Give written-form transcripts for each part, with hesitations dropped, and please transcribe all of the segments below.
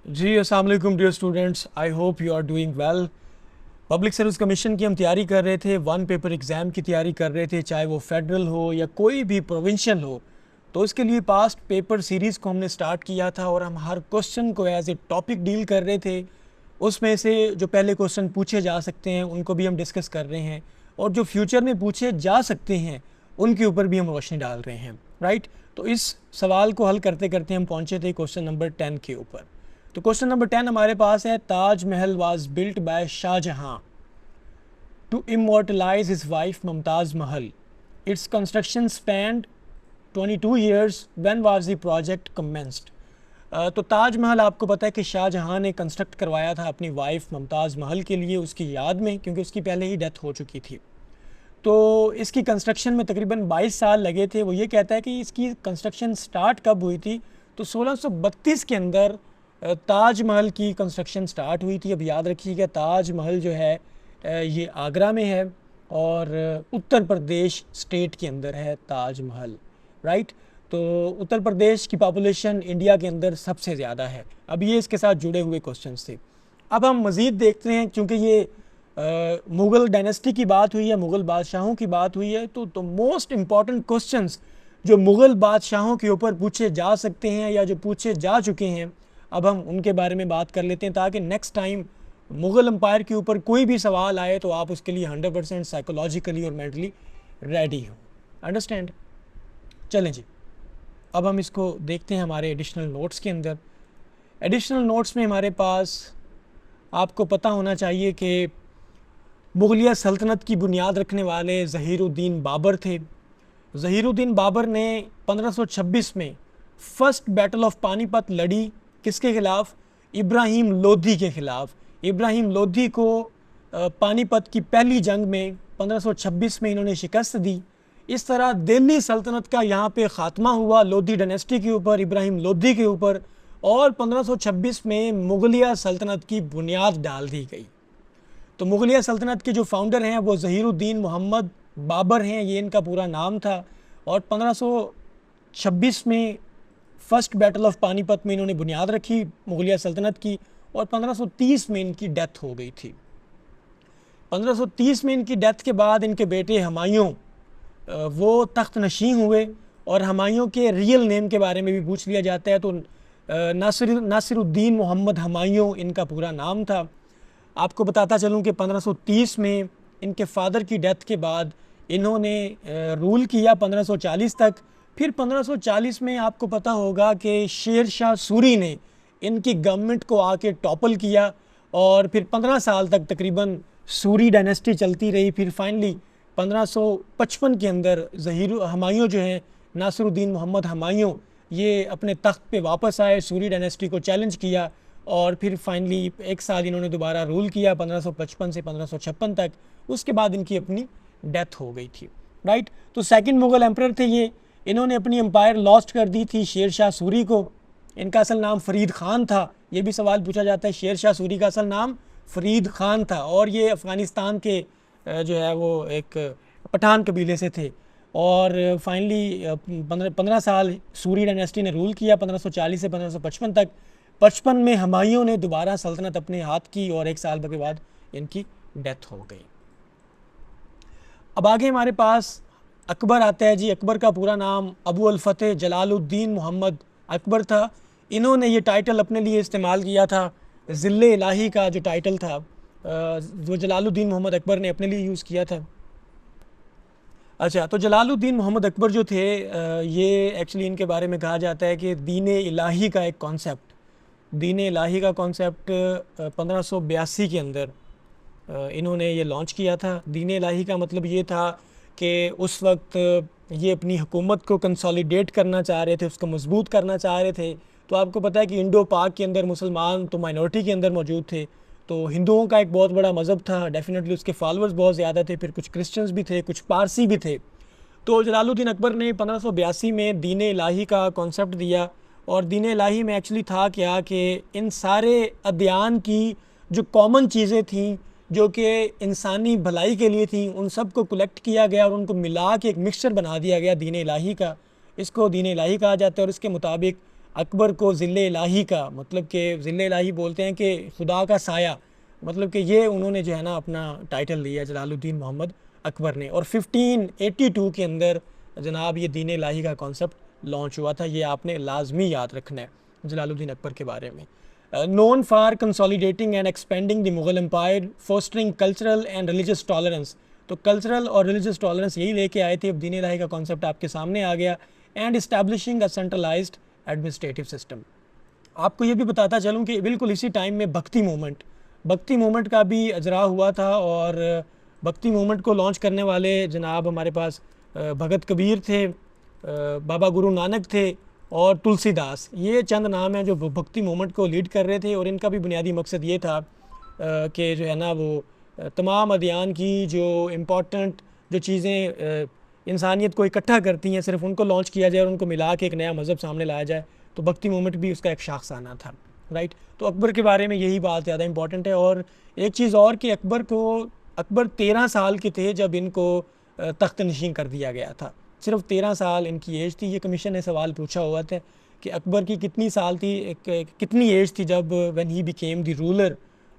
जी अस्सलाम वालेकुम dear students, I hope you are doing well. Public service commission की हम तैयारी कर रहे थे, वन पेपर एग्ज़ाम की तैयारी कर रहे थे, चाहे वो फेडरल हो या कोई भी प्रोविंशियल हो। तो इसके लिए पास्ट पेपर सीरीज़ को हमने स्टार्ट किया था और हम हर क्वेश्चन को एज ए टॉपिक डील कर रहे थे। उसमें से जो पहले क्वेश्चन पूछे जा सकते हैं उनको भी हम डिस्कस कर रहे हैं, और जो फ्यूचर में पूछे जा सकते हैं उनके ऊपर भी हम रोशनी डाल रहे हैं। राइट, तो इस सवाल को हल करते करते हम पहुँचे थे क्वेश्चन नंबर 10 के ऊपर। तो क्वेश्चन नंबर 10 हमारे पास है, Taj Mahal was built by Shahjahan to immortalise his wife Mumtaz Mahal. Its construction spanned 22 years, when was the project commenced. तो ताजमहल आपको पता है कि शाहजहां ने कंस्ट्रक्ट करवाया था अपनी वाइफ मुमताज़ महल के लिए, उसकी याद में, क्योंकि उसकी पहले ही डेथ हो चुकी थी। तो इसकी कंस्ट्रक्शन में तकरीबन 22 साल लगे थे। वो ये कहता है कि इसकी कंस्ट्रक्शन स्टार्ट कब हुई थी, तो 1632 के अंदर ताजमहल की कंस्ट्रक्शन स्टार्ट हुई थी। अब याद रखिएगा, ताजमहल जो है ये आगरा में है और उत्तर प्रदेश स्टेट के अंदर है ताजमहल। राइट, तो उत्तर प्रदेश की पॉपुलेशन इंडिया के अंदर सबसे ज़्यादा है। अब ये इसके साथ जुड़े हुए क्वेश्चंस थे। अब हम मज़ीद देखते हैं, क्योंकि ये मुग़ल डायनेस्टी की बात हुई है, मुग़ल बादशाहों की बात हुई है, तो मोस्ट इम्पॉर्टेंट क्वेश्चंस जो मुग़ल बादशाहों के ऊपर पूछे जा सकते हैं या जो पूछे जा चुके हैं, अब हम उनके बारे में बात कर लेते हैं, ताकि नेक्स्ट टाइम मुग़ल एम्पायर के ऊपर कोई भी सवाल आए तो आप उसके लिए 100% साइकोलॉजिकली और मेंटली रेडी हो। अंडरस्टैंड? चलें जी, अब हम इसको देखते हैं हमारे एडिशनल नोट्स के अंदर। एडिशनल नोट्स में हमारे पास आपको पता होना चाहिए कि मुग़लिया सल्तनत की बुनियाद रखने वाले ज़हीरुद्दीन बाबर थे। ज़हीरुद्दीन बाबर ने 1526 में फ़र्स्ट बैटल ऑफ पानीपत लड़ी, किसके ख़िलाफ़? इब्राहिम लोधी के ख़िलाफ़। इब्राहिम लोधी को पानीपत की पहली जंग में 1526 में इन्होंने शिकस्त दी। इस तरह दिल्ली सल्तनत का यहाँ पे ख़ात्मा हुआ लोधी डायनेस्टी के ऊपर, इब्राहिम लोधी के ऊपर, और 1526 में मुग़लिया सल्तनत की बुनियाद डाल दी गई। तो मुग़लिया सल्तनत के जो फाउंडर हैं वो ज़हीरुद्दीन मोहम्मद बाबर हैं, ये इनका पूरा नाम था। और 1526 में फ़र्स्ट बैटल ऑफ पानीपत में इन्होंने बुनियाद रखी मुग़लिया सल्तनत की, और 1530 में इनकी डेथ हो गई थी। 1530 में इनकी डेथ के बाद इनके बेटे हुमायूं वो तख्त नशीं हुए, और हुमायूं के रियल नेम के बारे में भी पूछ लिया जाता है, तो नासिरुद्दीन मोहम्मद हुमायूं इनका पूरा नाम था। आपको बताता चलूँ कि 1530 में इनके फादर की डेथ के बाद इन्होंने रूल किया 1540 तक। फिर 1540 में आपको पता होगा कि शेर शाह सूरी ने इनकी गवर्नमेंट को आके टॉपल किया, और फिर 15 साल तक तकरीबन सूरी डायनेस्टी चलती रही। फिर फाइनली 1555 के अंदर हुमायूं जो है, नासिरुद्दीन मोहम्मद हुमायूं, ये अपने तख्त पे वापस आए, सूरी डायनेस्टी को चैलेंज किया, और फिर फाइनली एक साल इन्होंने दोबारा रूल किया 1555 से 1556 तक। उसके बाद इनकी अपनी डेथ हो गई थी। राइट, तो सेकंड मुग़ल एम्परर थे ये। इन्होंने अपनी एम्पायर लॉस्ट कर दी थी शेर शाह सूरी को। इनका असल नाम फरीद ख़ान था। ये भी सवाल पूछा जाता है, शेर शाह सूरी का असल नाम फरीद ख़ान था, और ये अफ़गानिस्तान के जो है वो एक पठान कबीले से थे। और फाइनली 15 साल सूरी डायनेस्टी ने रूल किया 1540 से 1555 तक। 55 में हुमायूं ने दोबारा सल्तनत अपने हाथ की, और एक साल के बाद इनकी डेथ हो गई। अब आगे हमारे पास अकबर आता है जी। अकबर का पूरा नाम अबू अल फतेह जलालुद्दीन मोहम्मद अकबर था। इन्होंने ये टाइटल अपने लिए इस्तेमाल किया था, ज़िल्ले इलाही का जो टाइटल था वो जलालुद्दीन मोहम्मद अकबर ने अपने लिए यूज़ किया था। अच्छा, तो जलालुद्दीन मोहम्मद अकबर जो थे, ये एक्चुअली इनके बारे में कहा जाता है कि दीन इलाही का एक कॉन्सेप्ट, दीन इलाही का कॉन्सेप्ट 1582 के अंदर इन्होंने ये लॉन्च किया था। दीन इलाही का मतलब ये था कि उस वक्त ये अपनी हुकूमत को कंसोलिडेट करना चाह रहे थे, उसको मजबूत करना चाह रहे थे। तो आपको पता है कि इंडो पाक के अंदर मुसलमान तो माइनॉरिटी के अंदर मौजूद थे, तो हिंदुओं का एक बहुत बड़ा मज़हब था, डेफिनेटली उसके फॉलोअर्स बहुत ज़्यादा थे, फिर कुछ क्रिश्चियंस भी थे, कुछ पारसी भी थे। तो जलालुद्दीन अकबर ने 1582 में दीन इलाही का कॉन्सेप्ट दिया, और दीन इलाही में एक्चुअली था क्या कि इन सारे अदयान की जो कॉमन चीज़ें थीं जो कि इंसानी भलाई के लिए थी, उन सब को कलेक्ट किया गया और उनको मिला के एक मिक्सचर बना दिया गया दीन इलाही का। इसको दीन इलाही कहा जाता है, और इसके मुताबिक अकबर को ज़िल्ले इलाही का, मतलब कि ज़िल्ले इलाही बोलते हैं कि खुदा का साया, मतलब कि ये उन्होंने जो है ना अपना टाइटल लिया जलालुद्दीन मोहम्मद अकबर ने। और 1582 के अंदर जनाब ये दीन इलाही का कॉन्सेप्ट लॉन्च हुआ था। ये आपने लाजमी याद रखना है जलालुद्दीन अकबर के बारे में। Known for consolidating and expanding the Mughal empire, fostering cultural and religious tolerance. तो कल्चरल और रिलीजियस टॉलरेंस यही लेके आए थे। अब दीन इलाही का कॉन्सेप्ट आपके सामने आ गया। And establishing a centralised administrative system. आपको ये भी बताता चलूँ कि बिल्कुल इसी टाइम में भक्ति मूवमेंट का भी अजरा हुआ था। और भक्ति मूवमेंट को लॉन्च करने वाले जनाब हमारे पास भगत कबीर थे, बाबा गुरु नानक थे और तुलसीदास। ये चंद नाम हैं जो भक्ति मूवमेंट को लीड कर रहे थे। और इनका भी बुनियादी मकसद ये था कि जो है ना वो तमाम अदियान की जो इम्पोर्टेंट जो चीज़ें इंसानियत को इकट्ठा करती हैं, सिर्फ उनको लॉन्च किया जाए और उनको मिला के एक नया मज़हब सामने लाया जाए। तो भक्ति मूवमेंट भी उसका एक शाखसाना था, राइट। तो अकबर के बारे में यही बात ज़्यादा इंपॉर्टेंट है। और एक चीज़ और कि अकबर 13 साल के थे जब इनको तख्त नशीन कर दिया गया था। सिर्फ 13 साल इनकी एज थी। ये कमीशन ने सवाल पूछा हुआ था कि अकबर की कितनी एज थी जब when he became the ruler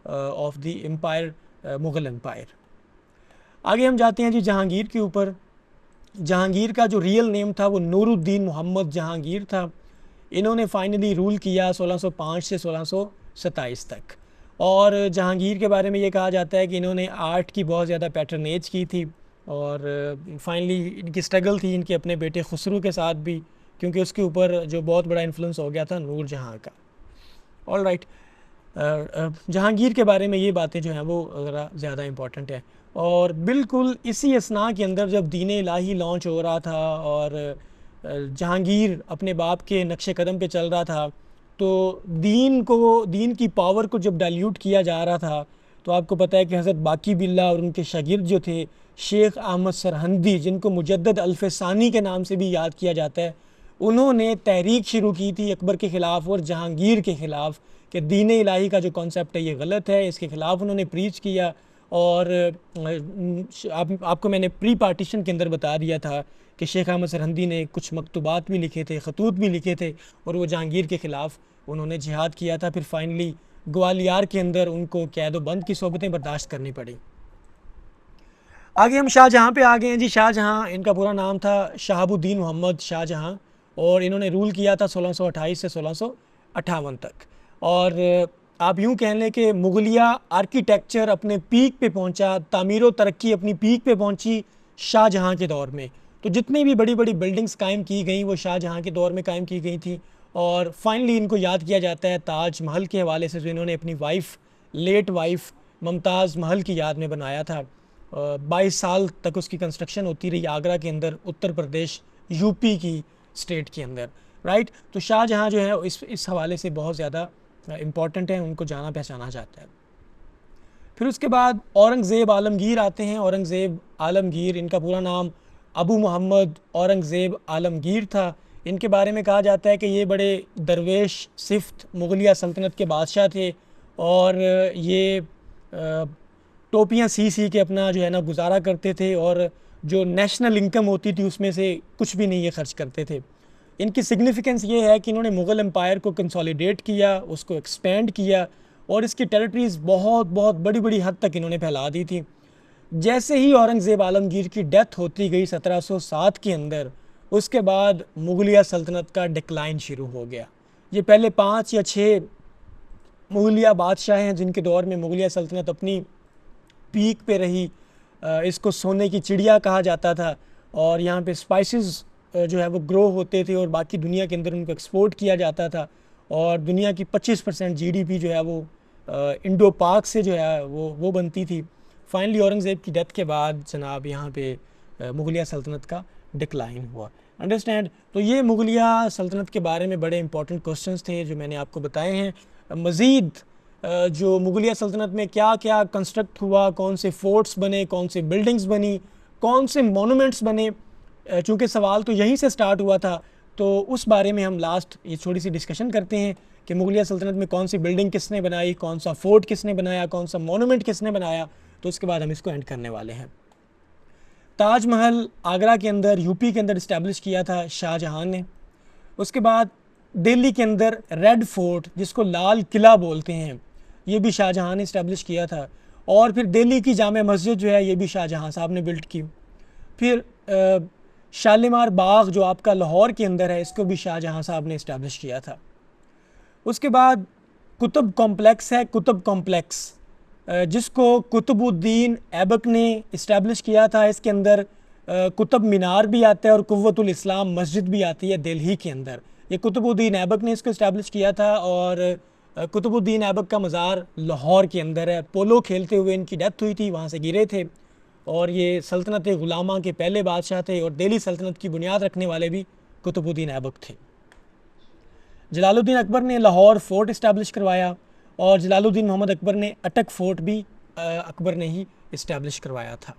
of the empire, Mughal empire. आगे हम जाते हैं जी जहांगीर के ऊपर। जहांगीर का जो रियल नेम था वो नूरुद्दीन मोहम्मद जहांगीर था। इन्होंने फाइनली रूल किया 1605 से 1627 तक। और जहांगीर के बारे में ये कहा जाता है कि इन्होंने आर्ट की बहुत ज़्यादा पैटर्नेज की थी। और फाइनली इनकी स्ट्रगल थी इनके अपने बेटे खुसरू के साथ भी, क्योंकि उसके ऊपर जो बहुत बड़ा इन्फ्लुएंस हो गया था नूर जहाँ का। ऑल राइट, जहांगीर के बारे में ये बातें जो हैं वो ज़रा ज़्यादा इम्पॉर्टेंट है। और बिल्कुल इसी असना के अंदर जब दीन इलाही लॉन्च हो रहा था और जहांगीर अपने बाप के नक्शे कदम पे चल रहा था, तो दीन की पावर को जब डाइल्यूट किया जा रहा था, तो आपको पता है कि हज़रत बाकी बिल्ला और उनके शागिर्द जो थे शेख अहमद सरहंदी, जिनको मुजद्दद अल्फ़सानी के नाम से भी याद किया जाता है, उन्होंने तहरीक शुरू की थी अकबर के ख़िलाफ़ और जहांगीर के ख़िलाफ़ कि दीन इलाही का जो कॉन्सेप्ट है ये गलत है। इसके ख़िलाफ़ उन्होंने प्रीच किया। और आपको मैंने प्री पार्टीशन के अंदर बता दिया था कि शेख अहमद सरहंदी ने कुछ मकतूबात भी लिखे थे, ख़तूत भी लिखे थे, और वो जहांगीर के ख़िलाफ़ उन्होंने जिहाद किया था। फिर फाइनली ग्वालियर के अंदर उनको कैद बंद की सोबतें बर्दाश्त करनी पड़ी। आगे हम शाहजहाँ पे आ गए हैं जी। शाहजहाँ, इनका पूरा नाम था शहाबुद्दीन मोहम्मद शाहजहाँ, और इन्होंने रूल किया था 1628 से 1658 तक। और आप यूँ कह लें कि मुगलिया आर्किटेक्चर अपने पीक पे पहुंचा, तामीर व तरक्की अपनी पीक पे पहुंची शाहजहाँ के दौर में। तो जितनी भी बड़ी बड़ी बिल्डिंग्स कायम की गई वो शाहजहाँ के दौर में कायम की गई थी। और फाइनली इनको याद किया जाता है ताज महल के हवाले से, जो इन्होंने अपनी लेट वाइफ मुमताज़ महल की याद में बनाया था। 22 साल तक उसकी कंस्ट्रक्शन होती रही आगरा के अंदर, उत्तर प्रदेश यूपी की स्टेट के अंदर, राइट। तो शाहजहाँ जो है इस हवाले से बहुत ज़्यादा इम्पॉर्टेंट है, उनको जाना पहचाना जाता है। फिर उसके बाद औरंगज़ेब आलमगीर आते हैं। औरंगज़ेब आलमगीर, इनका पूरा नाम अबू मोहम्मद औरंगज़ेब आलमगीर था। इनके बारे में कहा जाता है कि ये बड़े दरवेश सिफ्त मुगलिया सल्तनत के बादशाह थे। और ये टोपियाँ सी के अपना जो है ना गुजारा करते थे, और जो नेशनल इनकम होती थी उसमें से कुछ भी नहीं ये खर्च करते थे। इनकी सिग्निफिकेंस ये है कि इन्होंने मुग़ल एम्पायर को कंसोलिडेट किया, उसको एक्सपेंड किया, और इसकी टेरिटरीज़ बहुत बहुत बड़ी बड़ी हद तक इन्होंने फैला दी थी। जैसे ही औरंगज़ेब आलमगीर की डेथ होती गई 1707 के अंदर, उसके बाद मुगलिया सल्तनत का डिक्लाइन शुरू हो गया। ये पहले 5 या 6 मुगलिया बादशाह हैं जिनके दौर में मुगलिया सल्तनत अपनी पीक पे रही। इसको सोने की चिड़िया कहा जाता था, और यहाँ पे स्पाइसेस जो है वो ग्रो होते थे और बाकी दुनिया के अंदर उनको एक्सपोर्ट किया जाता था। और दुनिया की 25% जीडीपी जो है वो इंडो पाक से जो है वो बनती थी। फाइनली औरंगज़ेब की डेथ के बाद जनाब यहाँ पे मुगलिया सल्तनत का डिक्लाइन हुआ। अंडरस्टैंड। तो ये मुगलिया सल्तनत के बारे में बड़े इंपॉर्टेंट क्वेश्चंस थे जो मैंने आपको बताए हैं। मज़ीद जो मुगलिया सल्तनत में क्या क्या कंस्ट्रक्ट हुआ, कौन से फोर्ट्स बने, कौन से बिल्डिंग्स बनी, कौन से मोनूमेंट्स बने, चूँकि सवाल तो यहीं से स्टार्ट हुआ था, तो उस बारे में हम लास्ट ये थोड़ी सी डिस्कशन करते हैं कि मुगलिया सल्तनत में कौन सी बिल्डिंग किसने बनाई, कौन सा फोर्ट किसने बनाया, कौन सा मोनूमेंट किसने बनाया। तो उसके बाद हम इसको एंड करने वाले हैं। ताजमहल आगरा के अंदर यूपी के अंदर इस्टेब्लिश किया था शाहजहाँ ने। उसके बाद दिल्ली के अंदर रेड फोर्ट, जिसको लाल किला बोलते हैं, ये भी शाहजहाँ ने इस्टेब्लिश किया था। और फिर दिल्ली की जामे मस्जिद जो है ये भी शाहजहाँ साहब ने बिल्ट की। फिर शालीमार बाग जो आपका लाहौर के अंदर है, इसको भी शाहजहाँ साहब ने इस्टेब्लिश किया था। उसके बाद कुतुब कॉम्प्लेक्स है, कुतुब कॉम्प्लेक्स, जिसको कुतुबुद्दीन ऐबक ने इस्टेब्लिश किया था। इसके अंदर कुतुब मीनार भी आता है और कुव्वतुल इस्लाम मस्जिद भी आती है दिल्ली के अंदर। ये कुतुबुद्दीन ऐबक ने इसको इस्टेब्लिश किया था। और कुतुबुद्दीन ऐबक का मज़ार लाहौर के अंदर है। पोलो खेलते हुए इनकी डेथ हुई थी, वहाँ से गिरे थे। और ये सल्तनत गुलामा के पहले बादशाह थे और दिल्ली सल्तनत की बुनियाद रखने वाले भी कुतुबुद्दीन ऐबक थे। जलालुद्दीन अकबर ने लाहौर फोर्ट इस्टेब्लिश करवाया और जलालुद्दीन मोहम्मद अकबर ने अटक फोर्ट भी अकबर ने ही इस्टेब्लिश करवाया था।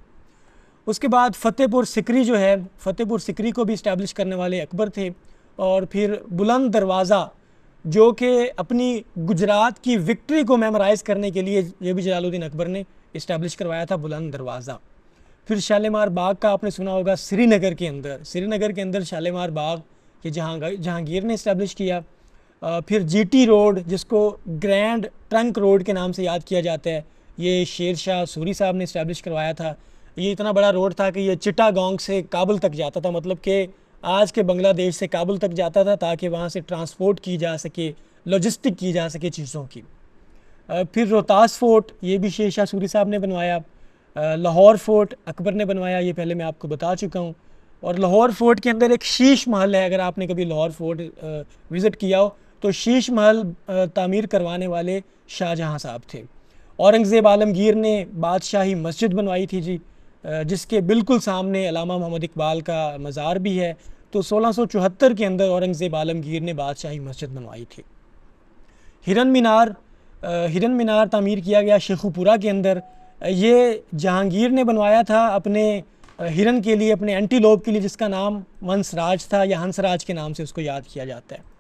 उसके बाद फ़तेहपुर सिकरी जो है, फ़तेहपुर सिकरी को भी इस्टेब्लिश करने वाले अकबर थे। और फिर बुलंद दरवाज़ा, जो कि अपनी गुजरात की विक्ट्री को मेमोराइज़ करने के लिए ये भी जलालुद्दीन अकबर ने इस्टेब्लिश करवाया था, बुलंद दरवाज़ा। फिर शालीमार बाग का आपने सुना होगा, श्रीनगर के अंदर शालीमार बाग ये जहांगीर ने इस्टेब्लिश किया। फिर जीटी रोड, जिसको ग्रैंड ट्रंक रोड के नाम से याद किया जाता है, ये शेर शाह सूरी साहब ने इस्टेब्लिश करवाया था। ये इतना बड़ा रोड था कि ये चिटागोंग से काबुल तक जाता था, मतलब कि आज के बांग्लादेश से काबुल तक जाता था, ताकि वहाँ से ट्रांसपोर्ट की जा सके, लॉजिस्टिक की जा सके चीज़ों की। फिर रोहतास फोर्ट, ये भी शेर शाह सूरी साहब ने बनवाया। लाहौर फोर्ट अकबर ने बनवाया, ये पहले मैं आपको बता चुका हूँ। और लाहौर फोर्ट के अंदर एक शीश महल है, अगर आपने कभी लाहौर फोर्ट विज़िट किया हो तो शीश महल तामीर करवाने वाले शाहजहाँ साहब थे। औरंगज़ेब आलमगीर ने बादशाही मस्जिद बनवाई थी जी, जिसके बिल्कुल सामने अल्लामा मोहम्मद इकबाल का मज़ार भी है। तो 1674 के अंदर औरंगज़ेब आलमगीर ने बादशाही मस्जिद बनवाई थी। हिरन मीनार तामीर किया गया शेखुपुरा के अंदर। ये जहांगीर ने बनवाया था अपने हिरन के लिए, अपने एंटीलोप के लिए, जिसका नाम वंसराज था या हंसराज के नाम से उसको याद किया जाता है।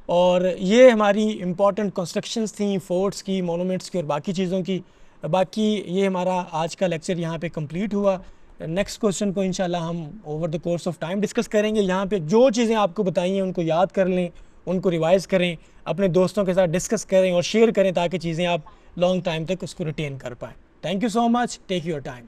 और ये हमारी इम्पॉर्टेंट कंस्ट्रक्शंस थी, फोर्ट्स की, मोनूमेंट्स की और बाकी चीज़ों की। बाकी ये हमारा आज का लेक्चर यहाँ पे कंप्लीट हुआ। नेक्स्ट क्वेश्चन को इंशाल्लाह हम over the course of time discuss करेंगे। यहाँ पे जो चीज़ें आपको बताई हैं उनको याद कर लें, उनको रिवाइज़ करें, अपने दोस्तों के साथ डिस्कस करें और शेयर करें, ताकि चीज़ें आप लॉन्ग टाइम तक उसको रिटेन कर पाएँ। Thank you so much, take your time.